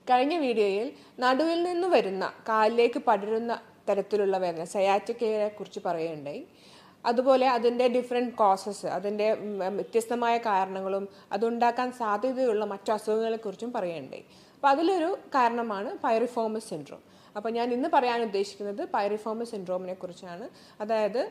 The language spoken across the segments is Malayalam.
കഴിഞ്ഞ വീഡിയോയിൽ നടുവിൽ നിന്ന് വരുന്ന കാലിലേക്ക് പടരുന്ന തരത്തിലുള്ള വേദന സയാറ്റിക്കയെ കുറിച്ച് പറയുകയുണ്ടായി. അതുപോലെ അതിൻ്റെ ഡിഫറെൻറ്റ് കോസസ്, അതിൻ്റെ വ്യത്യസ്തമായ കാരണങ്ങളും അതുണ്ടാക്കാൻ സാധ്യതയുള്ള മറ്റു അസുഖങ്ങളെക്കുറിച്ചും പറയുകയുണ്ടായി. അപ്പോൾ അതിലൊരു കാരണമാണ് പൈറിഫോമസ് സിൻഡ്രോം. അപ്പോൾ ഞാൻ ഇന്ന് പറയാൻ ഉദ്ദേശിക്കുന്നത് പൈറിഫോമസ് സിൻഡ്രോമിനെ കുറിച്ചാണ്. അതായത്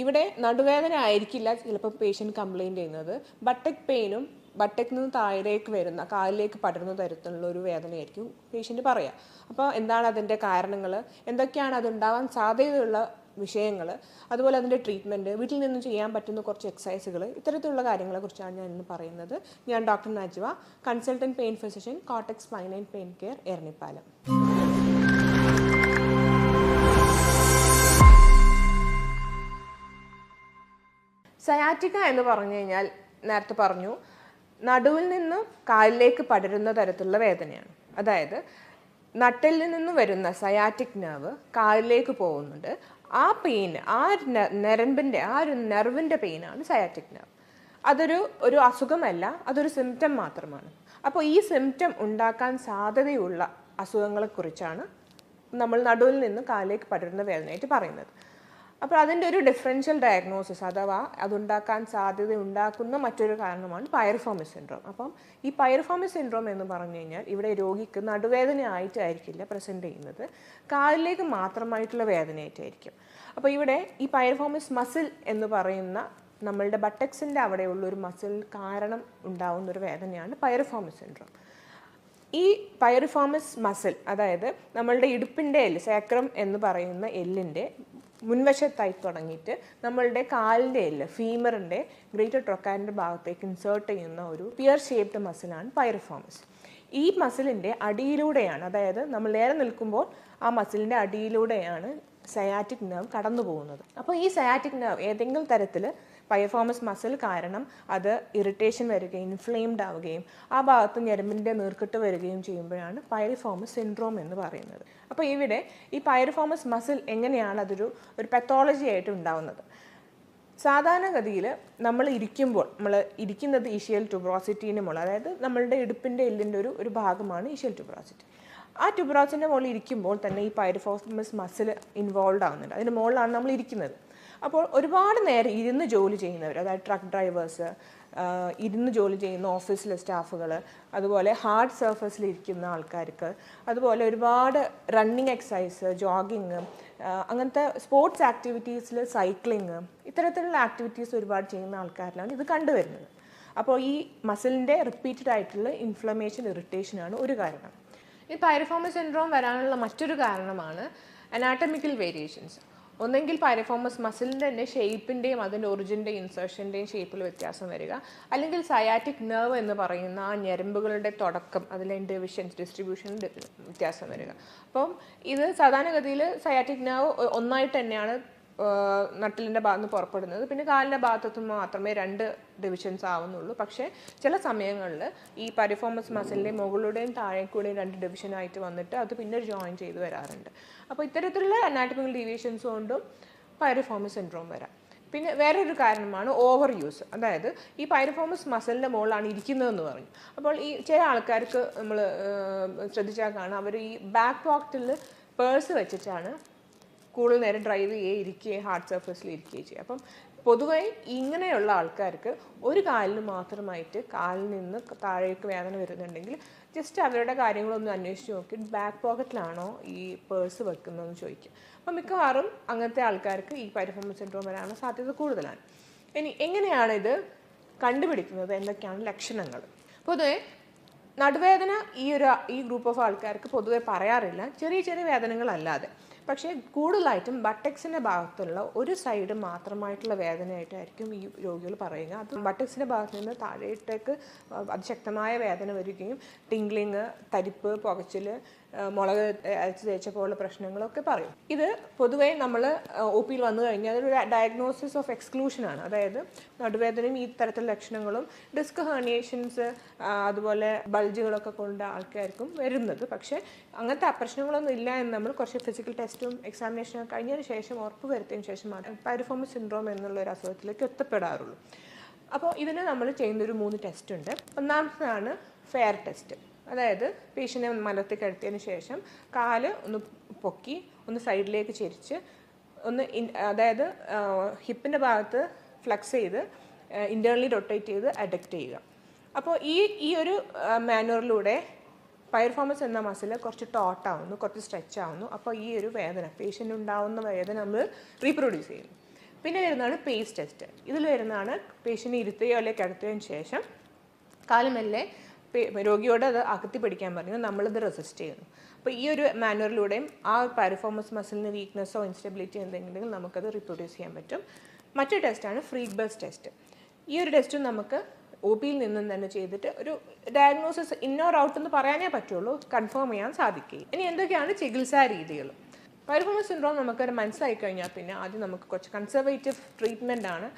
ഇവിടെ നടുവേദന ആയിരിക്കില്ല ചിലപ്പോൾ പേഷ്യൻ്റ് കംപ്ലയിൻറ്റ് ചെയ്യുന്നത്, ബട്ടക് പെയിനും ബട്ടക്കിൽ നിന്ന് താഴേക്ക് വരുന്ന കാലിലേക്ക് പടരുന്ന തരത്തിലുള്ള ഒരു വേദനയായിരിക്കും പേഷ്യൻ്റ് പറയുക. അപ്പോൾ എന്താണ് അതിൻ്റെ കാരണങ്ങൾ, എന്തൊക്കെയാണ് അതുണ്ടാവാൻ സാധ്യതയുള്ള വിഷയങ്ങൾ, അതുപോലെ അതിൻ്റെ ട്രീറ്റ്മെൻറ്റ്, വീട്ടിൽ നിന്ന് ചെയ്യാൻ പറ്റുന്ന കുറച്ച് എക്സസൈസുകൾ, ഇത്തരത്തിലുള്ള കാര്യങ്ങളെക്കുറിച്ചാണ് ഞാൻ ഇന്ന് പറയുന്നത്. ഞാൻ doctor Najwa, consultant pain physician, Kottak spine and pain care, Eranhipalam. Sciatica എന്ന് പറഞ്ഞു കഴിഞ്ഞാൽ നേരത്തെ പറഞ്ഞു, നടുവിൽ നിന്നും കാലിലേക്ക് പടരുന്ന തരത്തിലുള്ള വേദനയാണ്. അതായത് നട്ടിൽ നിന്നും വരുന്ന സയാറ്റിക് നെർവ് കാലിലേക്ക് പോകുന്നുണ്ട്. ആ പെയിൻ, ആ ഞരമ്പിൻ്റെ ഒരു നെർവിൻ്റെ പെയിനാണ് സയാറ്റിക് നെർവ്. അതൊരു അസുഖമല്ല, അതൊരു സിംറ്റം മാത്രമാണ്. അപ്പോൾ ഈ സിംറ്റം ഉണ്ടാക്കാൻ സാധ്യതയുള്ള അസുഖങ്ങളെക്കുറിച്ചാണ് നമ്മൾ നടുവിൽ നിന്ന് കാലിലേക്ക് പടരുന്ന വേദനയായിട്ട് പറയുന്നത്. അപ്പോൾ അതിൻ്റെ ഒരു ഡിഫറൻഷ്യൽ ഡയഗ്നോസിസ് അഥവാ അതുണ്ടാക്കാൻ സാധ്യത ഉണ്ടാക്കുന്ന മറ്റൊരു കാരണമാണ് പൈറിഫോമസ് സിൻഡ്രോം. അപ്പം ഈ പൈറിഫോമസ് സിൻഡ്രോം എന്ന് പറഞ്ഞു കഴിഞ്ഞാൽ ഇവിടെ രോഗിക്ക് നടുവേദന ആയിട്ടായിരിക്കില്ല പ്രസൻറ്റ് ചെയ്യുന്നത്, കാലിലേക്ക് മാത്രമായിട്ടുള്ള വേദനയായിട്ടായിരിക്കും. അപ്പോൾ ഇവിടെ ഈ പൈറിഫോമസ് മസിൽ എന്ന് പറയുന്ന നമ്മളുടെ ബട്ടക്സിൻ്റെ അവിടെയുള്ള ഒരു മസിൽ കാരണം ഉണ്ടാവുന്ന ഒരു വേദനയാണ് പൈറിഫോമസ് സിൻഡ്രോം. ഈ പൈറിഫോമസ് മസിൽ, അതായത് നമ്മളുടെ ഇടുപ്പിൻ്റെ എല്ല്, സാക്രം എന്ന് പറയുന്ന എല്ലിൻ്റെ മുൻവശത്തായി തുടങ്ങിയിട്ട് നമ്മളുടെ കാലിൻ്റെ എല്ല്, ഫീമറിൻ്റെ ഗ്രേറ്റർ ട്രൊക്കാലിൻ്റെ ഭാഗത്തേക്ക് ഇൻസേർട്ട് ചെയ്യുന്ന ഒരു പിയർ ഷേപ്ഡ് മസിലാണ് പൈറിഫോമസ്. ഈ മസിലിൻ്റെ അടിയിലൂടെയാണ്, അതായത് നമ്മൾ നേരെ നിൽക്കുമ്പോൾ ആ മസിലിൻ്റെ അടിയിലൂടെയാണ് സയാറ്റിക് നെർവ് കടന്നു പോകുന്നത്. അപ്പോൾ ഈ സയാറ്റിക് നെർവ് ഏതെങ്കിലും തരത്തിൽ പൈറിഫോമസ് മസിൽ കാരണം അത് ഇറിറ്റേഷൻ വരികയും ഇൻഫ്ലെയിംഡ് ആവുകയും ആ ഭാഗത്ത് ഞരമ്പിൻ്റെ നീർക്കെട്ട് വരികയും ചെയ്യുമ്പോഴാണ് പൈറിഫോമസ് സിൻഡ്രോം എന്ന് പറയുന്നത്. അപ്പോൾ ഇവിടെ ഈ പൈറിഫോമസ് മസിൽ എങ്ങനെയാണ് അതൊരു പത്തോളജി ആയിട്ട് ഉണ്ടാവുന്നത്? സാധാരണഗതിയിൽ നമ്മൾ ഇരിക്കുന്നത് ഈഷിയൽ ട്യൂബറോസിറ്റിന് മുകളിൽ, അതായത് നമ്മളുടെ ഇടുപ്പിൻ്റെ എല്ലിൻ്റെ ഒരു ഭാഗമാണ് ഈഷിയൽ ട്യൂബറോസിറ്റി. ആ ട്യൂബറോസിൻ്റെ മുകളിൽ ഇരിക്കുമ്പോൾ തന്നെ ഈ പൈറിഫോമസ് മസിൽ ഇൻവോൾവ് ആവുന്നുണ്ട്. അതിന് മുകളിലാണ് നമ്മൾ ഇരിക്കുന്നത്. അപ്പോൾ ഒരുപാട് നേരം ഇരുന്ന് ജോലി ചെയ്യുന്നവർ, അതായത് ട്രക്ക് ഡ്രൈവേഴ്സ്, ഇരുന്ന് ജോലി ചെയ്യുന്ന ഓഫീസിലെ സ്റ്റാഫുകൾ, അതുപോലെ ഹാർഡ് സർഫസിൽ ഇരിക്കുന്ന ആൾക്കാർക്ക്, അതുപോലെ ഒരുപാട് റണ്ണിങ് എക്സസൈസ്, ജോഗിങ്, അങ്ങനത്തെ സ്പോർട്സ് ആക്ടിവിറ്റീസിൽ സൈക്ലിങ്, ഇത്തരത്തിലുള്ള ആക്ടിവിറ്റീസ് ഒരുപാട് ചെയ്യുന്ന ആൾക്കാരിലാണ് ഇത് കണ്ടുവരുന്നത്. അപ്പോൾ ഈ മസിലിൻ്റെ റിപ്പീറ്റഡ് ആയിട്ടുള്ള ഇൻഫ്ലമേഷൻ, ഇറിറ്റേഷനാണ് ഒരു കാരണം. ഈ പൈറിഫോമസ് സിൻഡ്രോം വരാനുള്ള മറ്റൊരു കാരണമാണ് അനാറ്റമിക്കൽ വേരിയേഷൻസ്. ഒന്നെങ്കിൽ പൈറിഫോമസ് മസിലിൻ്റെ തന്നെ ഷേപ്പിൻ്റെയും അതിൻ്റെ ഒറിജിൻ്റെയും ഇൻസേർഷൻ്റെയും ഷേപ്പിൽ വ്യത്യാസം വരിക, അല്ലെങ്കിൽ സയാറ്റിക് നെർവ് എന്ന് പറയുന്ന ആ ഞരമ്പുകളുടെ തുടക്കം, അതിലെ ഡിസ്ട്രിബ്യൂഷനിൽ വ്യത്യാസം വരിക. അപ്പം ഇത് സാധാരണഗതിയിൽ സയാറ്റിക് നെർവ് ഒന്നായിട്ട് തന്നെയാണ് നട്ടിലിൻ്റെ ഭാഗത്ത് നിന്ന് പുറപ്പെടുന്നത്. പിന്നെ കാലിൻ്റെ ഭാഗത്തു മാത്രമേ 2 ഡിവിഷൻസ് ആവുന്നുള്ളൂ. പക്ഷേ ചില സമയങ്ങളിൽ ഈ പൈറിഫോമസ് മസിലിൻ്റെ മുകളിലൂടെയും താഴേക്കൂടെയും 2 ഡിവിഷനായിട്ട് വന്നിട്ട് അത് പിന്നെ ജോയിൻ ചെയ്ത് വരാറുണ്ട്. അപ്പോൾ ഇത്തരത്തിലുള്ള അനാറ്റമിക്കൽ ഡീവിയേഷൻസ് കൊണ്ടും പൈറിഫോമസ് സിൻഡ്രോം വരാം. പിന്നെ വേറൊരു കാരണമാണ് ഓവർ യൂസ്. അതായത് ഈ പൈറിഫോമസ് മസിലിൻ്റെ മുകളിലാണ് ഇരിക്കുന്നതെന്ന് പറഞ്ഞു. അപ്പോൾ ഈ ചില ആൾക്കാർക്ക് നമ്മൾ ശ്രദ്ധിച്ചാൽ കാണാം, അവർ ഈ ബാക്ക് പോക്കറ്റിൽ പേഴ്സ് വെച്ചിട്ടാണ് കൂടുതൽ നേരം ഡ്രൈവ് ചെയ്യുകയും ഇരിക്കുകയും ഹാർഡ് സർഫസിൽ ഇരിക്കുകയും ചെയ്യും. അപ്പം പൊതുവെ ഇങ്ങനെയുള്ള ആൾക്കാർക്ക് ഒരു കാലിന് മാത്രമായിട്ട് കാലിൽ നിന്ന് താഴേക്ക് വേദന വരുന്നുണ്ടെങ്കിൽ ജസ്റ്റ് അവരുടെ കാര്യങ്ങളൊന്നും അന്വേഷിച്ച് നോക്കി ബാക്ക് പോക്കറ്റിലാണോ ഈ പേഴ്സ് വെക്കുന്നതെന്ന് ചോദിക്കുക. അപ്പം മിക്കവാറും അങ്ങനത്തെ ആൾക്കാർക്ക് ഈ പൈറിഫോമസ് സിൻഡ്രോം വരാനുള്ള സാധ്യത കൂടുതലാണ്. ഇനി എങ്ങനെയാണ് ഇത് കണ്ടുപിടിക്കുന്നത്, എന്തൊക്കെയാണ് ലക്ഷണങ്ങൾ? പൊതുവെ നടുവേദന ഈ ഗ്രൂപ്പ് ഓഫ് ആൾക്കാർക്ക് പൊതുവെ പറയാറില്ല, ചെറിയ ചെറിയ വേദനകളല്ലാതെ. പക്ഷേ കൂടുതലായിട്ടും ബട്ടക്സിൻ്റെ ഭാഗത്തുള്ള ഒരു സൈഡ് മാത്രമായിട്ടുള്ള വേദനയായിട്ടായിരിക്കും ഈ രോഗികൾ പറയുക. അത് ബട്ടക്സിൻ്റെ ഭാഗത്ത് നിന്ന് താഴേട്ടേക്ക് അതിശക്തമായ വേദന വരികയും ടിംഗ്ലിങ്, തരിപ്പ്, പുകച്ചിൽ, മുളക് അരച്ച് തേച്ച പോലുള്ള പ്രശ്നങ്ങളൊക്കെ പറയും. ഇത് പൊതുവേ നമ്മൾ ഒ പിയിൽ വന്നു കഴിഞ്ഞാൽ അതൊരു ഡയഗ്നോസിസ് ഓഫ് എക്സ്ക്ലൂഷനാണ്. അതായത് നടുവേദനയും ഈ തരത്തിലുള്ള ലക്ഷണങ്ങളും ഡിസ്ക് ഹെർണിയേഷൻസ്, അതുപോലെ ബൾജുകളൊക്കെ കൊണ്ട് ആൾക്കാർക്കും വരുന്നത്. പക്ഷേ അങ്ങനത്തെ പ്രശ്നങ്ങളൊന്നും ഇല്ല എന്ന് നമ്മൾ കുറച്ച് ഫിസിക്കൽ ടെസ്റ്റും എക്സാമിനേഷനും കഴിഞ്ഞതിന് ശേഷം ഉറപ്പ് വരുത്തിയതിന് ശേഷം മാത്രം പൈറിഫോമസ് സിൻഡ്രോം എന്നുള്ള ഒരു അസുഖത്തിലേക്ക് എത്തപ്പെടാറുള്ളൂ. അപ്പോൾ ഇതിന് നമ്മൾ ചെയ്യുന്നൊരു 3 ടെസ്റ്റ് ഉണ്ട്. ഒന്നാമത്തേതാണ് ഫെയർ ടെസ്റ്റ്. അതായത് പേഷ്യനെ മലർത്തി കിടത്തിയതിന് ശേഷം കാല് ഒന്ന് പൊക്കി ഒന്ന് സൈഡിലേക്ക് ചെരിച്ച് ഒന്ന് അതായത് ഹിപ്പിൻ്റെ ഭാഗത്ത് ഫ്ലെക്സ് ചെയ്ത് ഇൻറ്റേർണലി റൊട്ടേറ്റ് ചെയ്ത് അഡക്റ്റ് ചെയ്യുക. അപ്പോൾ ഈ ഒരു മാനുവറിലൂടെ പൈർഫോമസ് എന്ന മസിൽ കുറച്ച് ടോട്ടാവുന്നു, കുറച്ച് സ്ട്രെച്ച് ആവുന്നു. അപ്പോൾ ഈ ഒരു വേദന, പേഷ്യൻ്റ് ഉണ്ടാവുന്ന വേദന നമ്മൾ റീപ്രൊഡ്യൂസ് ചെയ്യുന്നു. പിന്നെ വരുന്നതാണ് പേസ് ടെസ്റ്റ്. ഇതിൽ വരുന്നതാണ് പേഷ്യൻ്റ് ഇരുത്തുകയോ അല്ലെങ്കിൽ കിടത്തുകയും ശേഷം കാലുമെല്ലെ രോഗിയോട് അത് അകത്തി പിടിക്കാൻ പറയുന്നു, നമ്മളിത് റെസിസ്റ്റ് ചെയ്യുന്നു. അപ്പോൾ ഈ ഒരു മാനുവറിലൂടെയും ആ പൈർഫോമസ് മസിലിന് വീക്ക്നെസ്സോ ഇൻസ്റ്റബിലിറ്റി എന്തെങ്കിലും നമുക്കത് റീപ്രൊഡ്യൂസ് ചെയ്യാൻ പറ്റും. മറ്റൊരു ടെസ്റ്റാണ് ഫ്രീഡ്ബർഗ് ടെസ്റ്റ്. ഈ ഒരു ടെസ്റ്റും നമുക്ക് ഒ പിയിൽ നിന്നും തന്നെ ചെയ്തിട്ട് ഒരു ഡയഗ്നോസിസ് ഇൻ ഓർ ഔട്ട് എന്ന് പറയാനേ പറ്റുള്ളൂ, കൺഫേം ചെയ്യാൻ സാധിക്കും. ഇനി എന്തൊക്കെയാണ് ചികിത്സാ രീതികൾ? പൈർഫോമസ് സിൻഡ്രോം നമുക്കൊരു മനസ്സിലായി കഴിഞ്ഞാൽ പിന്നെ ആദ്യം നമുക്ക് കുറച്ച് കൺസർവേറ്റീവ് ട്രീറ്റ്മെൻ്റ് ആണ്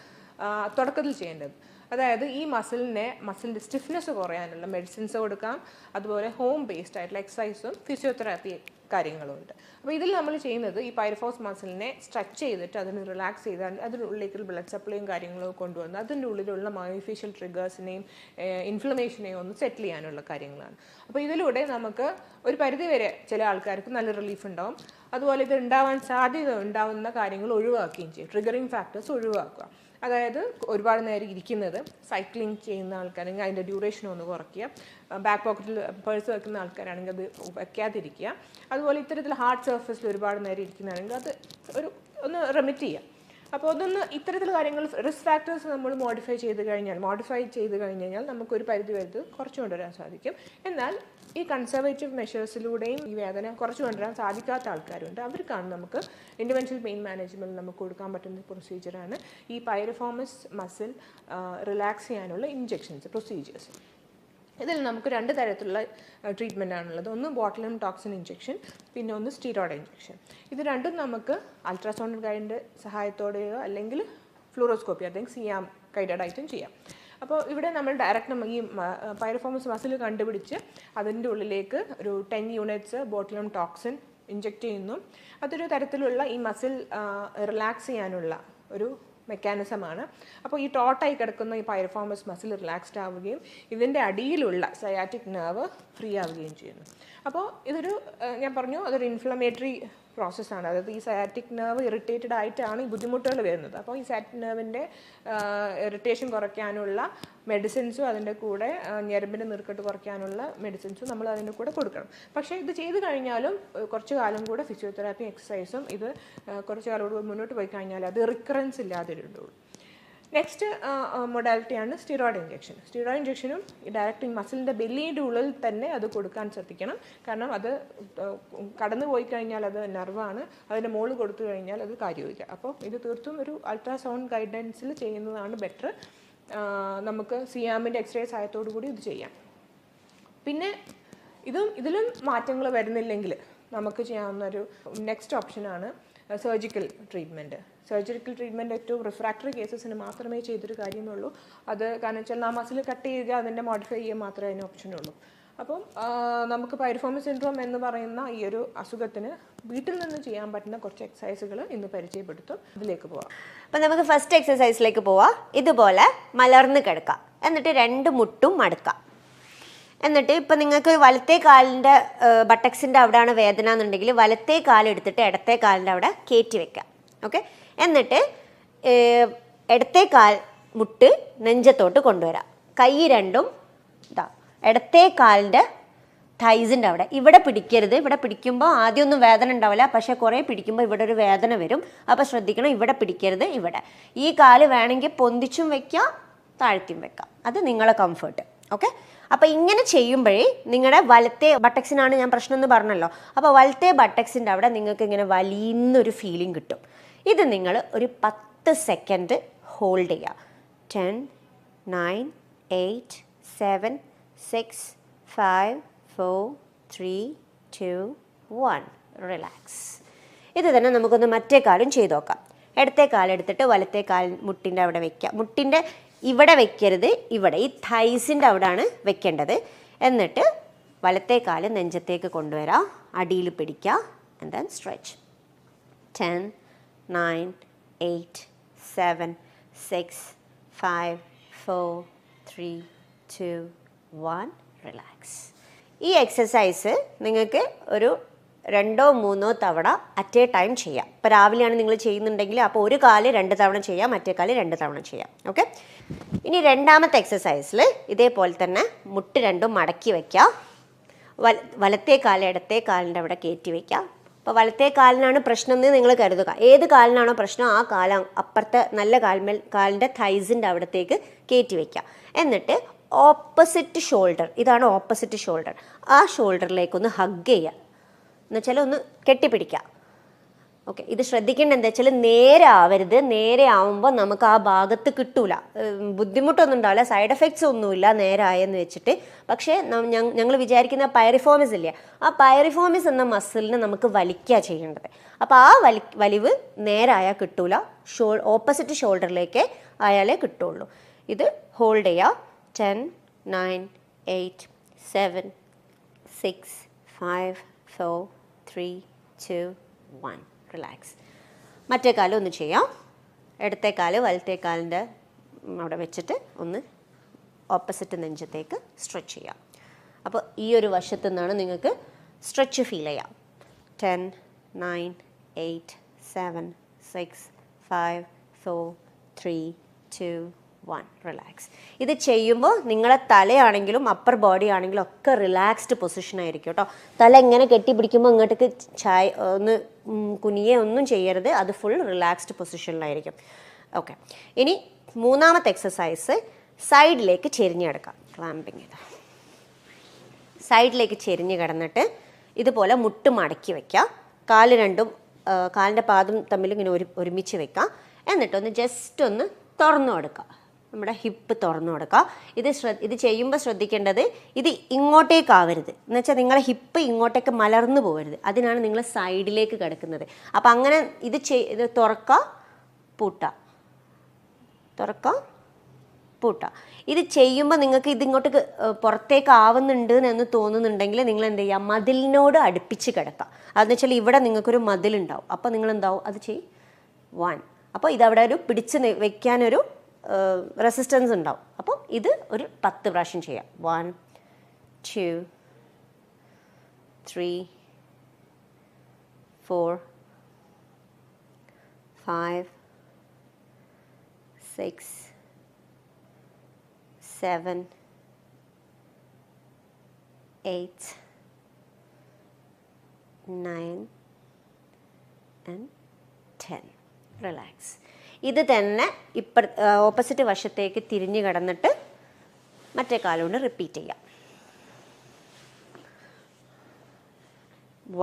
തുടക്കത്തിൽ ചെയ്യേണ്ടത്. അതായത് ഈ മസിലിൻ്റെ സ്റ്റിഫ്നെസ് കുറയാനുള്ള മെഡിസിൻസ് കൊടുക്കാം. അതുപോലെ ഹോം ബേസ്ഡ് ആയിട്ടുള്ള എക്സസൈസും ഫിസിയോതെറാപ്പി കാര്യങ്ങളും ഉണ്ട്. അപ്പോൾ ഇതിൽ നമ്മൾ ചെയ്യുന്നത് ഈ പൈർഫോമസ് മസിലിനെ സ്ട്രെച്ച് ചെയ്തിട്ട് അതിന് റിലാക്സ് ചെയ്ത് അതിനുള്ളിലേക്ക് ബ്ലഡ് സപ്ലൈയും കാര്യങ്ങളും കൊണ്ടുവന്ന് അതിൻ്റെ ഉള്ളിലുള്ള മയോഫേഷ്യൽ ട്രിഗേഴ്സിനെയും ഇൻഫ്ലമേഷനെയും ഒന്ന് സെറ്റിൽ ചെയ്യാനുള്ള കാര്യങ്ങളാണ്. അപ്പോൾ ഇതിലൂടെ നമുക്ക് ഒരു പരിധിവരെ ചില ആൾക്കാർക്ക് നല്ല റിലീഫ് ഉണ്ടാവും. അതുപോലെ ഇത് ഉണ്ടാവാൻ സാധ്യത ഉണ്ടാവുന്ന കാര്യങ്ങൾ ഒഴിവാക്കുകയും ചെയ്യും. ട്രിഗറിങ് ഫാക്ടേഴ്സ് ഒഴിവാക്കുക. അതായത് ഒരുപാട് നേരം ഇരിക്കുന്നത്, സൈക്ലിംഗ് ചെയ്യുന്ന ആൾക്കാരാണെങ്കിൽ അതിൻ്റെ ഡ്യൂറേഷൻ ഒന്ന് കുറയ്ക്കുക, ബാക്ക് പോക്കറ്റിൽ പേഴ്സ് വെക്കുന്ന ആൾക്കാരാണെങ്കിൽ അത് വയ്ക്കാതിരിക്കുക. അതുപോലെ ഇത്തരത്തിൽ ഹാർഡ് സർഫസിൽ ഒരുപാട് നേരം ഇരിക്കുന്നതാണെങ്കിൽ അത് ഒന്ന് റെമിറ്റ് ചെയ്യുക. അപ്പോൾ അതൊന്ന് ഇത്തരത്തിലുള്ള കാര്യങ്ങൾ റിസ്ക് ഫാക്ടേഴ്സ് നമ്മൾ മോഡിഫൈ ചെയ്ത് കഴിഞ്ഞാൽ നമുക്കൊരു പരിധി വരെ കുറച്ച് കൊണ്ടുവരാൻ സാധിക്കും. എന്നാൽ ഈ കൺസർവേറ്റീവ് മെഷേഴ്സിലൂടെയും ഈ വേദന കുറച്ച് കൊണ്ടുവരാൻ സാധിക്കാത്ത ആൾക്കാരുണ്ട്. അവർക്കാണ് നമുക്ക് ഇൻ്റർവെൻഷണൽ പെയിൻ മാനേജ്മെൻറ്റ് നമുക്ക് കൊടുക്കാൻ പറ്റുന്ന പ്രൊസീജിയറാണ് ഈ പൈർഫോമസ് മസിൽ റിലാക്സ് ചെയ്യാനുള്ള പ്രൊസീജിയേഴ്സ്. ഇതിൽ നമുക്ക് 2 തരത്തിലുള്ള ട്രീറ്റ്മെൻ്റ് ആണുള്ളത്. ഒന്ന് ബോട്ടുലിനം ടോക്സിൻ ഇഞ്ചെക്ഷൻ, പിന്നെ ഒന്ന് സ്റ്റീറോയിഡ് ഇഞ്ചെക്ഷൻ. ഇത് രണ്ടും നമുക്ക് അൾട്രാസൗണ്ട് ഗൈഡിൻ്റെ സഹായത്തോടെയോ അല്ലെങ്കിൽ ഫ്ലൂറോസ്കോപ്പി അല്ലെങ്കിൽ സിയാം ഗൈഡഡ് ആയിട്ടും ചെയ്യാം. അപ്പോൾ ഇവിടെ നമ്മൾ ഡയറക്റ്റ് ഈ പൈർഫോമസ് മസിൽ കണ്ടുപിടിച്ച് അതിൻ്റെ ഉള്ളിലേക്ക് ഒരു 10 യൂണിറ്റ്സ് ബോട്ടുലിനം ടോക്സിൻ ഇഞ്ചെക്റ്റ് ചെയ്യുന്നു. അതൊരു തരത്തിലുള്ള ഈ മസിൽ റിലാക്സ് ചെയ്യാനുള്ള ഒരു മെക്കാനിസമാണ്. അപ്പോൾ ഈ ടോട്ടായി കിടക്കുന്ന ഈ പൈർഫോമസ് മസിൽ റിലാക്സ്ഡ് ആവുകയും ഇതിൻ്റെ അടിയിലുള്ള സയാറ്റിക് നെർവ് ഫ്രീ ആവുകയും ചെയ്യുന്നു. അപ്പോൾ ഞാൻ പറഞ്ഞു അതൊരു ഇൻഫ്ലമേറ്ററി പ്രോസസ്സാണ്. അതായത് ഈ സയാറ്റിക് നെർവ് ഇറിറ്റേറ്റഡ് ആയിട്ടാണ് ഈ ബുദ്ധിമുട്ടുകൾ വരുന്നത്. അപ്പോൾ ഈ സയാറ്റിക് നെർവിൻ്റെ ഇറിറ്റേഷൻ കുറയ്ക്കാനുള്ള മെഡിസിൻസും അതിൻ്റെ കൂടെ ഞരമ്പിൻ്റെ നീർക്കെട്ട് കുറയ്ക്കാനുള്ള മെഡിസിൻസും നമ്മൾ അതിൻ്റെ കൂടെ കൊടുക്കണം. പക്ഷേ ഇത് ചെയ്ത് കഴിഞ്ഞാലും കുറച്ച് കാലം കൂടെ ഫിസിയോതെറാപ്പി എക്സസൈസും ഇത് കുറച്ച് കാലം കൂടെ മുന്നോട്ട് പോയി കഴിഞ്ഞാൽ അത് റിക്കറൻസ് ഇല്ലാതെ ഇരുന്നുള്ളൂ. നെക്സ്റ്റ് മൊഡാലിറ്റിയാണ് സ്റ്റീറോയിഡ് ഇഞ്ചെക്ഷൻ. സ്റ്റീറോയിഡ് ഇഞ്ചെക്ഷനും ഡയറക്റ്റ് മസിലിൻ്റെ ബെല്ലിയുടെ ഉള്ളിൽ തന്നെ അത് കൊടുക്കാൻ ശ്രദ്ധിക്കണം. കാരണം അത് കടന്നു പോയി കഴിഞ്ഞാൽ അത് നെർവാണ്, അതിൻ്റെ മുകളിൽ കൊടുത്തു കഴിഞ്ഞാൽ അത് കാര്യമില്ല. അപ്പോൾ ഇത് തീർത്തും ഒരു അൾട്രാസൗണ്ട് ഗൈഡൻസിൽ ചെയ്യുന്നതാണ് ബെറ്റർ. നമുക്ക് സിയാമിൻ്റെ എക്സ്റേ സഹായത്തോടു കൂടി ഇത് ചെയ്യാം. പിന്നെ ഇതിലും മാറ്റങ്ങൾ വരുന്നില്ലെങ്കിൽ നമുക്ക് ചെയ്യാവുന്ന ഒരു നെക്സ്റ്റ് ഓപ്ഷനാണ് സർജിക്കൽ ട്രീറ്റ്മെൻറ്റ്. സർജിക്കൽ ട്രീറ്റ്മെൻറ്റ് ഏറ്റവും റിഫ്രാക്ടറി കേസസിന് മാത്രമേ ചെയ്തൊരു കാര്യമുള്ളൂ. അത് കാരണം വെച്ചാൽ ആ മസിൽ കട്ട് ചെയ്യുക, അതിൻ്റെ മോഡിഫൈ ചെയ്യുക മാത്രമേ അതിന് ഓപ്ഷനുള്ളൂ. അപ്പം നമുക്ക് പൈർഫോമസ് സിൻഡ്രോം എന്ന് പറയുന്ന ഈ ഒരു അസുഖത്തിന് വീട്ടിൽ നിന്ന് ചെയ്യാൻ പറ്റുന്ന കുറച്ച് എക്സസൈസുകൾ ഇന്ന് പരിചയപ്പെടുത്തും. ഇതിലേക്ക് പോവാം. അപ്പം നമുക്ക് ഫസ്റ്റ് എക്സസൈസിലേക്ക് പോവാം. ഇതുപോലെ മലർന്ന് കിടക്കാം, എന്നിട്ട് 2 മുട്ടും മടക്കാം. എന്നിട്ട് ഇപ്പം നിങ്ങൾക്ക് വലത്തേ കാലിൻ്റെ ബട്ടക്സിൻ്റെ അവിടെയാണ് വേദന എന്നുണ്ടെങ്കിൽ വലത്തേ കാലെടുത്തിട്ട് ഇടത്തേ കാലിൻ്റെ അവിടെ കയറ്റി വെക്കാം. ഓക്കെ. എന്നിട്ട് ഇടത്തേ കാൽ മുട്ട് നെഞ്ചത്തോട്ട് കൊണ്ടുവരാം. കൈ രണ്ടും ഇടത്തേ കാലിൻ്റെ തൈസിൻ്റെ അവിടെ ഇവിടെ പിടിക്കരുത്. ഇവിടെ പിടിക്കുമ്പോൾ ആദ്യമൊന്നും വേദന ഉണ്ടാവില്ല, പക്ഷേ കുറേ പിടിക്കുമ്പോൾ ഇവിടെ ഒരു വേദന വരും. അപ്പോൾ ശ്രദ്ധിക്കണം, ഇവിടെ പിടിക്കരുത്. ഇവിടെ ഈ കാല് വേണമെങ്കിൽ പൊന്തിച്ചും വെക്കാം, താഴ്ത്തിയും വെക്കാം. അത് നിങ്ങളെ കംഫർട്ട്. ഓക്കെ. അപ്പോൾ ഇങ്ങനെ ചെയ്യുമ്പോഴേ നിങ്ങളുടെ വലത്തെ ബട്ടക്സിനാണ് ഞാൻ പ്രശ്നം എന്ന് പറഞ്ഞല്ലോ. അപ്പോൾ വലത്തെ ബട്ടക്സിൻ്റെ അവിടെ നിങ്ങൾക്ക് ഇങ്ങനെ വലിയൊരു ഫീലിംഗ് കിട്ടും. ഇത് നിങ്ങൾ ഒരു 10 സെക്കൻഡ് ഹോൾഡ് ചെയ്യുക. 10, 9, 8, 7, 6, 5, 4, 3, 2, 1. റിലാക്സ്. ഇത് തന്നെ നമുക്കൊന്ന് മറ്റേ കാലും ചെയ്ത് നോക്കാം. ഇടത്തെ കാലെടുത്തിട്ട് വലത്തെ കാൽ മുട്ടിൻ്റെ അവിടെ വയ്ക്കുക. മുട്ടിൻ്റെ ഇവിടെ വെക്കരുത്, ഇവിടെ ഈ തൈസിൻ്റെ അവിടെയാണ് വെക്കേണ്ടത്. എന്നിട്ട് വലത്തെ കാല് നെഞ്ചത്തേക്ക് കൊണ്ടുവരാം, അടിയിൽ പിടിക്കുക. And then stretch. 10, 9, 8, 7, 6, 5, 4, 3, 2, 1. റിലാക്സ്. ഈ എക്സസൈസ് നിങ്ങൾക്ക് ഒരു 2 or 3 തവണ അറ്റ് എ ടൈം ചെയ്യാം. ഇപ്പോൾ രാവിലെയാണ് നിങ്ങൾ ചെയ്യുന്നുണ്ടെങ്കിൽ അപ്പോൾ ഒരു കാല് 2 തവണ ചെയ്യാം, മറ്റേ കാല് 2 തവണ ചെയ്യാം. ഓക്കെ. ഇനി രണ്ടാമത്തെ എക്സസൈസിൽ ഇതേപോലെ തന്നെ മുട്ട് രണ്ടും മടക്കി വയ്ക്കുക. വലത്തെ കാല് ഇടത്തെ കാലിൻ്റെ അവിടെ കയറ്റി വയ്ക്കുക. അപ്പോൾ വലത്തെ കാലിനാണ് പ്രശ്നം എന്ന് നിങ്ങൾ കരുതുക. ഏത് കാലിനാണോ പ്രശ്നം ആ കാലം അപ്പുറത്തെ നല്ല കാലിൻ്റെ തൈസിൻ്റെ അവിടത്തേക്ക് കയറ്റി വയ്ക്കുക. എന്നിട്ട് ഓപ്പോസിറ്റ് ഷോൾഡർ, ഇതാണ് ഓപ്പോസിറ്റ് ഷോൾഡർ, ആ ഷോൾഡറിലേക്കൊന്ന് ഹഗ് ചെയ്യുക. എന്നുവെച്ചാൽ ഒന്ന് കെട്ടിപ്പിടിക്കുക. ഓക്കെ. ഇത് ശ്രദ്ധിക്കേണ്ടത് എന്താ വെച്ചാൽ നേരെ ആവരുത്. നേരെ ആവുമ്പോൾ നമുക്ക് ആ ഭാഗത്ത് കിട്ടൂല, ബുദ്ധിമുട്ടൊന്നും ഉണ്ടാവില്ല, സൈഡ് എഫക്ട്സ് ഒന്നുമില്ല നേരെ ആയെന്ന് വെച്ചിട്ട്. പക്ഷേ ഞങ്ങൾ വിചാരിക്കുന്ന പൈറിഫോമിസ് ഇല്ലേ, ആ പൈറിഫോമിസ് എന്ന മസിലിനെ നമുക്ക് വലിക്കുക ചെയ്യേണ്ടത്. അപ്പോൾ ആ വലിവ് നേരെ ആയാൽ കിട്ടൂല, ഓപ്പോസിറ്റ് ഷോൾഡറിലേക്ക് ആയാലേ കിട്ടുള്ളൂ. ഇത് ഹോൾഡ് ചെയ്യുക. 10, 9, 8, 7, 6, 5, 4, 3, 2, 1. റിലാക്സ്. മറ്റേ കാലം ഒന്ന് ചെയ്യാം. ഇടത്തെ കാല് വലത്തെ കാലിൻ്റെ അവിടെ വെച്ചിട്ട് ഒന്ന് ഓപ്പോസിറ്റ് നെഞ്ചത്തേക്ക് സ്ട്രെച്ച് ചെയ്യാം. അപ്പോൾ ഈ ഒരു വശത്തു നിന്നാണ് നിങ്ങൾക്ക് സ്ട്രെച്ച് ഫീൽ ചെയ്യാം. 10, 9, 8, 7, 6, 5, 4, 3, 2, 1. റിലാക്സ്. ഇത് ചെയ്യുമ്പോൾ നിങ്ങളെ തലയാണെങ്കിലും അപ്പർ ബോഡി ആണെങ്കിലും ഒക്കെ റിലാക്സ്ഡ് പൊസിഷനായിരിക്കും കേട്ടോ. തല ഇങ്ങനെ കെട്ടിപ്പിടിക്കുമ്പോൾ ഇങ്ങോട്ടേക്ക് ഒന്ന് കുനിയെ ഒന്നും ചെയ്യരുത്, അത് ഫുൾ റിലാക്സ്ഡ് പൊസിഷനിലായിരിക്കും. ഓക്കെ. ഇനി മൂന്നാമത്തെ എക്സസൈസ് സൈഡിലേക്ക് ചെരിഞ്ഞ് കിടക്കാം. ക്ലാമ്പിങ് ചെയ്ത് സൈഡിലേക്ക് ചെരിഞ്ഞ് കിടന്നിട്ട് ഇതുപോലെ മുട്ട് മടക്കി വയ്ക്കുക. കാല് രണ്ടും കാലിൻ്റെ പാദം തമ്മിൽ ഇങ്ങനെ ഒരുമിച്ച് വെക്കുക. എന്നിട്ടൊന്ന് ജസ്റ്റ് ഒന്ന് തുറന്നു കൊടുക്കുക. നമ്മുടെ ഹിപ്പ് തുറന്നു കൊടുക്കുക. ഇത് ചെയ്യുമ്പോൾ ശ്രദ്ധിക്കേണ്ടത് ഇത് ഇങ്ങോട്ടേക്കാവരുത്. എന്നുവെച്ചാൽ നിങ്ങളെ ഹിപ്പ് ഇങ്ങോട്ടേക്ക് മലർന്നു പോകരുത്. അതിനാണ് നിങ്ങൾ സൈഡിലേക്ക് കിടക്കുന്നത്. അപ്പം അങ്ങനെ ഇത് തുറക്കുക, പൂട്ടുക, തുറക്കുക, പൂട്ടുക. ഇത് ചെയ്യുമ്പോൾ നിങ്ങൾക്ക് ഇതിങ്ങോട്ടേക്ക് പുറത്തേക്ക് ആവുന്നുണ്ട് എന്ന് തോന്നുന്നുണ്ടെങ്കിൽ നിങ്ങൾ എന്ത് ചെയ്യുക, മതിലിനോട് അടുപ്പിച്ച് കിടക്കുക. അതെന്ന് വെച്ചാൽ ഇവിടെ നിങ്ങൾക്കൊരു മതിലുണ്ടാവും. അപ്പോൾ നിങ്ങൾ എന്താവും അത് ചെയ്യും 1. അപ്പോൾ ഇതവിടെ ഒരു പിടിച്ച് വെക്കാനൊരു റെസിസ്റ്റൻസ് ഉണ്ടാവും. അപ്പോൾ ഇത് ഒരു 10 പ്രാവശ്യം ചെയ്യാം. 1, 2, 3, 4, 5, 6, 7, 8, 9 and 10. റിലാക്സ്. ഇത് തന്നെ ഓപ്പോസിറ്റ് വശത്തേക്ക് തിരിഞ്ഞ് കിടന്നിട്ട് മറ്റേ കാലുകൊണ്ട് റിപ്പീറ്റ് ചെയ്യാം.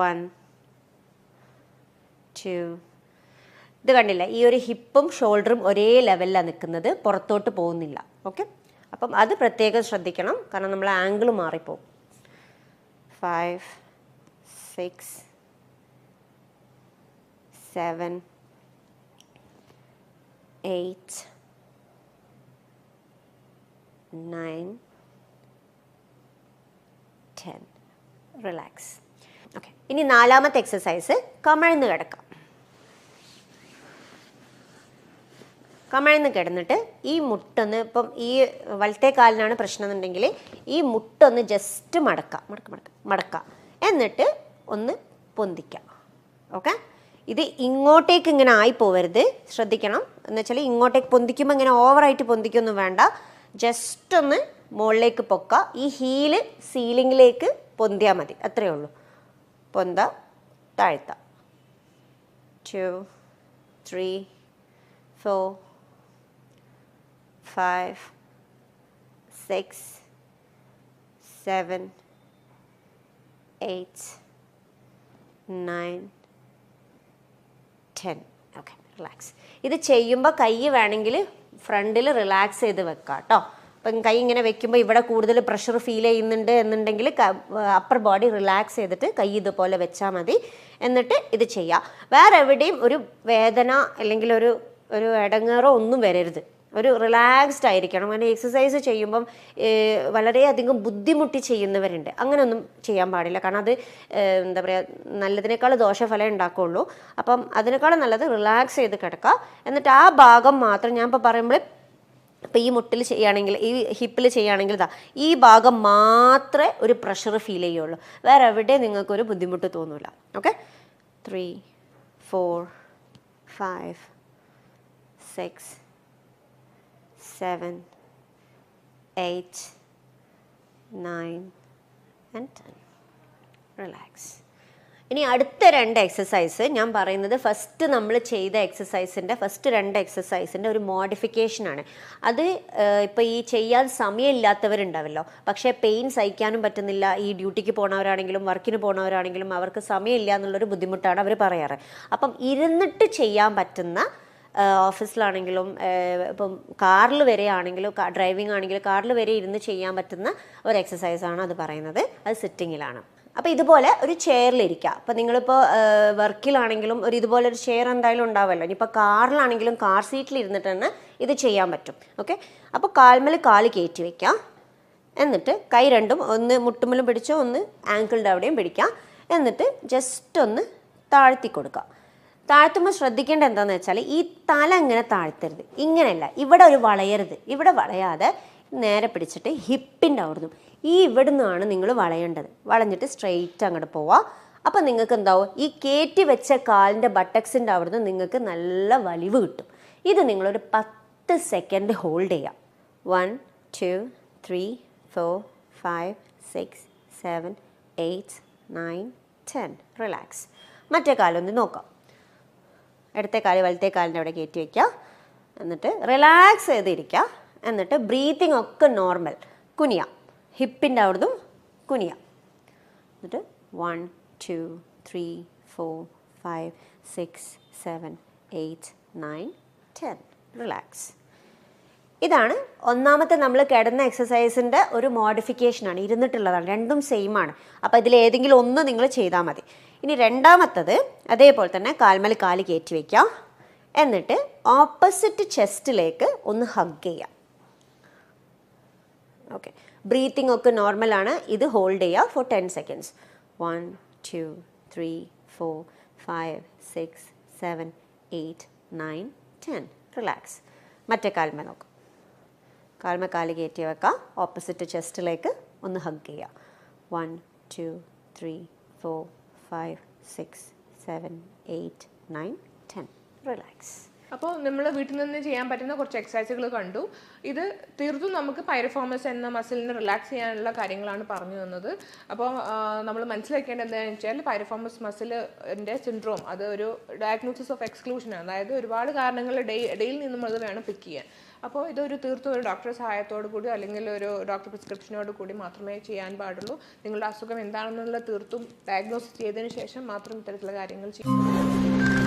1, 2. ഇത് കണ്ടില്ല, ഈ ഒരു ഹിപ്പും ഷോൾഡറും ഒരേ ലെവലിലാണ് നിൽക്കുന്നത്, പുറത്തോട്ട് പോകുന്നില്ല. ഓക്കെ. അപ്പം അത് പ്രത്യേകം ശ്രദ്ധിക്കണം, കാരണം നമ്മൾ ആംഗിൾ മാറിപ്പോകും. 5, 6, 7, 8, 9, 10. റിലാക്സ്. ഓക്കെ. ഇനി നാലാമത്തെ എക്സസൈസ് കമഴ്ന്ന് കിടക്കാം. കമഴ്ന്ന് കിടന്നിട്ട് ഈ മുട്ടൊന്ന്, ഇപ്പം ഈ വലത്തെ കാലിനാണ് പ്രശ്നം എന്നുണ്ടെങ്കിൽ ഈ മുട്ടൊന്ന് ജസ്റ്റ് മടക്കുക. എന്നിട്ട് ഒന്ന് പൊന്തിക്കാം. ഓക്കെ. ഇത് ഇങ്ങോട്ടേക്ക് ഇങ്ങനെ ആയി പോവരുത്, ശ്രദ്ധിക്കണം. എന്ന് വെച്ചാൽ ഇങ്ങോട്ടേക്ക് പൊന്തിക്കുമ്പോൾ ഇങ്ങനെ ഓവറായിട്ട് പൊന്തിക്കൊന്നും വേണ്ട, ജസ്റ്റ് ഒന്ന് മുകളിലേക്ക് പൊക്കുക. ഈ ഹീല് സീലിങ്ങിലേക്ക് പൊന്തിയാൽ മതി, അത്രയേ ഉള്ളൂ. പൊന്ത, താഴ്ത്ത. 2, 3, 4, 5, 6, 7, 8, 9, 10. ഓക്കെ. റിലാക്സ്. ഇത് ചെയ്യുമ്പോൾ കൈ വേണമെങ്കിൽ ഫ്രണ്ടിൽ റിലാക്സ് ചെയ്ത് വെക്കാം കേട്ടോ. അപ്പം കൈ ഇങ്ങനെ വെക്കുമ്പോൾ ഇവിടെ കൂടുതൽ പ്രഷർ ഫീൽ ചെയ്യുന്നുണ്ട് എന്നുണ്ടെങ്കിൽ അപ്പർ ബോഡി റിലാക്സ് ചെയ്തിട്ട് കൈ ഇതുപോലെ വെച്ചാൽ മതി. എന്നിട്ട് ഇത് ചെയ്യാം. വേറെ എവിടെയും ഒരു വേദന അല്ലെങ്കിൽ ഒരു ഇടങ്ങേറോ ഒന്നും വരരുത്. ഒരു റിലാക്സ്ഡ് ആയിരിക്കണം. അങ്ങനെ എക്സസൈസ് ചെയ്യുമ്പം വളരെയധികം ബുദ്ധിമുട്ടി ചെയ്യുന്നവരുണ്ട്, അങ്ങനെയൊന്നും ചെയ്യാൻ പാടില്ല. കാരണം അത് എന്താ പറയുക, നല്ലതിനേക്കാൾ ദോഷഫലം ഉണ്ടാക്കുകയുള്ളൂ. അപ്പം അതിനേക്കാളും നല്ലത് റിലാക്സ് ചെയ്ത് കിടക്കുക. എന്നിട്ട് ആ ഭാഗം മാത്രം ഞാൻ ഇപ്പോൾ പറയുമ്പോൾ ഇപ്പോൾ ഈ മുട്ടിൽ ചെയ്യുകയാണെങ്കിൽ, ഈ ഹിപ്പിൽ ചെയ്യുകയാണെങ്കിൽ ഇതാ ഈ ഭാഗം മാത്രമേ ഒരു പ്രഷർ ഫീൽ ചെയ്യുള്ളൂ, വേറെ എവിടെ നിങ്ങൾക്കൊരു ബുദ്ധിമുട്ട് തോന്നില്ല. Okay, 3 4 5 6 7 8 9 and 10. റിലാക്സ്. ഇനി അടുത്ത 2 എക്സസൈസ് ഞാൻ പറയുന്നത് ഫസ്റ്റ് നമ്മൾ ചെയ്ത എക്സസൈസിൻ്റെ ഫസ്റ്റ് 2 എക്സസൈസിൻ്റെ ഒരു മോഡിഫിക്കേഷനാണ്. അത് ഇപ്പോൾ ഈ ചെയ്യാൻ സമയമില്ലാത്തവരുണ്ടാവല്ലോ, പക്ഷേ പെയിൻ സഹിക്കാനും പറ്റുന്നില്ല, ഈ ഡ്യൂട്ടിക്ക് പോണവരാണെങ്കിലും വർക്കിന് പോണവരാണെങ്കിലും അവർക്ക് സമയമില്ല എന്നുള്ളൊരു ബുദ്ധിമുട്ടാണ് അവർ പറയാറ്. അപ്പം ഇരുന്നിട്ട് ചെയ്യാൻ പറ്റുന്ന, ഓഫീസിലാണെങ്കിലും ഇപ്പം കാറിൽ വരെ ആണെങ്കിലും, ഡ്രൈവിംഗ് ആണെങ്കിലും കാറിൽ വരെ ഇരുന്ന് ചെയ്യാൻ പറ്റുന്ന ഒരു എക്സസൈസാണ് അത് പറയുന്നത്. അത് സിറ്റിങ്ങിലാണ്. അപ്പോൾ ഇതുപോലെ ഒരു ചെയറിലിരിക്കുക. അപ്പോൾ നിങ്ങളിപ്പോൾ വർക്കിലാണെങ്കിലും ഇതുപോലെ ഒരു ചെയർ എന്തായാലും ഉണ്ടാവുമല്ലോ. ഇനിയിപ്പോൾ കാറിലാണെങ്കിലും കാർ സീറ്റിൽ ഇരുന്നിട്ട് തന്നെ ഇത് ചെയ്യാൻ പറ്റും. ഓക്കെ, അപ്പോൾ കാൽമേൽ കാല് കയറ്റി വയ്ക്കുക. എന്നിട്ട് കൈ രണ്ടും ഒന്ന് മുട്ടുമ്മലും പിടിച്ചോ, ഒന്ന് ആങ്കിളിൻ്റെ അവിടെയും പിടിക്കുക. എന്നിട്ട് ജസ്റ്റ് ഒന്ന് താഴ്ത്തി കൊടുക്കുക. താഴ്ത്തുമ്പോൾ ശ്രദ്ധിക്കേണ്ട എന്താണെന്ന് വെച്ചാൽ ഈ തല ഇങ്ങനെ താഴ്ത്തരുത്, ഇങ്ങനെയല്ല, ഇവിടെ ഒരു വളയരുത്. ഇവിടെ വളയാതെ നേരെ പിടിച്ചിട്ട് ഹിപ്പിൻ്റെ അവിടുന്ന് ഇവിടെ നിന്നാണ് നിങ്ങൾ വളയേണ്ടത്. വളഞ്ഞിട്ട് സ്ട്രെയിറ്റ് അങ്ങോട്ട് പോവുക. അപ്പം നിങ്ങൾക്ക് എന്താവും, ഈ കയറ്റി വെച്ച കാലിൻ്റെ ബട്ടക്സിൻ്റെ അവിടുന്ന് നിങ്ങൾക്ക് നല്ല വലിവ് കിട്ടും. ഇത് നിങ്ങളൊരു 10 സെക്കൻഡ് ഹോൾഡ് ചെയ്യാം. 1 2 3 4 5 6 7 8 9 10. റിലാക്സ്. മറ്റേ കാലൊന്ന് നോക്കാം. ഇടത്തെ കാല് വലത്തെ കാലിൻ്റെ അവിടെ കയറ്റി വയ്ക്കുക. എന്നിട്ട് റിലാക്സ് ചെയ്തിരിക്കുക. എന്നിട്ട് ബ്രീത്തിങ് ഒക്കെ നോർമൽ. കുനിയാം, ഹിപ്പിൻ്റെ അവിടുന്ന് കുനിയാം. എന്നിട്ട് 1 2 3 4 5 6 7 8 9 10. റിലാക്സ്. ഇതാണ് ഒന്നാമത്തെ നമ്മൾ കിടന്ന എക്സസൈസിൻ്റെ ഒരു മോഡിഫിക്കേഷനാണ്, ഇരുന്നിട്ടുള്ളതാണ്. രണ്ടും സെയിം ആണ്. അപ്പോൾ ഇതിലേതെങ്കിലും ഒന്ന് നിങ്ങൾ ചെയ്താൽ മതി. ഇനി രണ്ടാമത്തത് അതേപോലെ തന്നെ കാൽമേൽ കാല് കയറ്റി വയ്ക്കുക. എന്നിട്ട് ഓപ്പോസിറ്റ് ചെസ്റ്റിലേക്ക് ഒന്ന് ഹഗ് ചെയ്യാം. ഓക്കെ, ബ്രീത്തിങ് ഒക്കെ നോർമലാണ്. ഇത് ഹോൾഡ് ചെയ്യുക ഫോർ 10 സെക്കൻഡ്സ്. 1 2 3 4 5 6 7 8 9 10. റിലാക്സ്. മറ്റേ കാൽമേ നോക്കാം. കാൽമേ കാല് കയറ്റി വെക്കാം. ഓപ്പോസിറ്റ് ചെസ്റ്റിലേക്ക് ഒന്ന് ഹഗ് ചെയ്യുക. 1 2 3 4 5 6 7 8 9 10. റിലാക്സ്. അപ്പോൾ നമ്മൾ വീട്ടിൽ നിന്ന് ചെയ്യാൻ പറ്റുന്ന കുറച്ച് എക്സസൈസുകൾ കണ്ടു. ഇത് തീർത്തും നമുക്ക് പൈറഫോമസ് എന്ന മസിലിനെ റിലാക്സ് ചെയ്യാനുള്ള കാര്യങ്ങളാണ് പറഞ്ഞു തന്നത്. അപ്പോൾ നമ്മൾ മനസ്സിലാക്കേണ്ടത് എന്താണെന്ന് വെച്ചാൽ പൈറഫോമസ് മസിലിൻ്റെ സിൻഡ്രോം അത് ഒരു ഡയഗ്നോസിസ് ഓഫ് എക്സ്ക്ലൂഷനാണ്. അതായത് ഒരുപാട് കാരണങ്ങൾ ഇടയിൽ നിന്നും അത് വേണം പിക്ക് ചെയ്യാൻ. അപ്പോൾ ഇതൊരു തീർത്തും ഒരു ഡോക്ടറുടെ സഹായത്തോടു കൂടി അല്ലെങ്കിൽ ഒരു ഡോക്ടർ പ്രിസ്ക്രിപ്ഷനോട് കൂടി മാത്രമേ ചെയ്യാൻ പാടുള്ളൂ. നിങ്ങളുടെ അസുഖം എന്താണെന്നുള്ള തീർത്തും ഡയഗ്നോസിസ് ചെയ്തതിന് ശേഷം മാത്രം ഇത്തരത്തിലുള്ള കാര്യങ്ങൾ ചെയ്യും.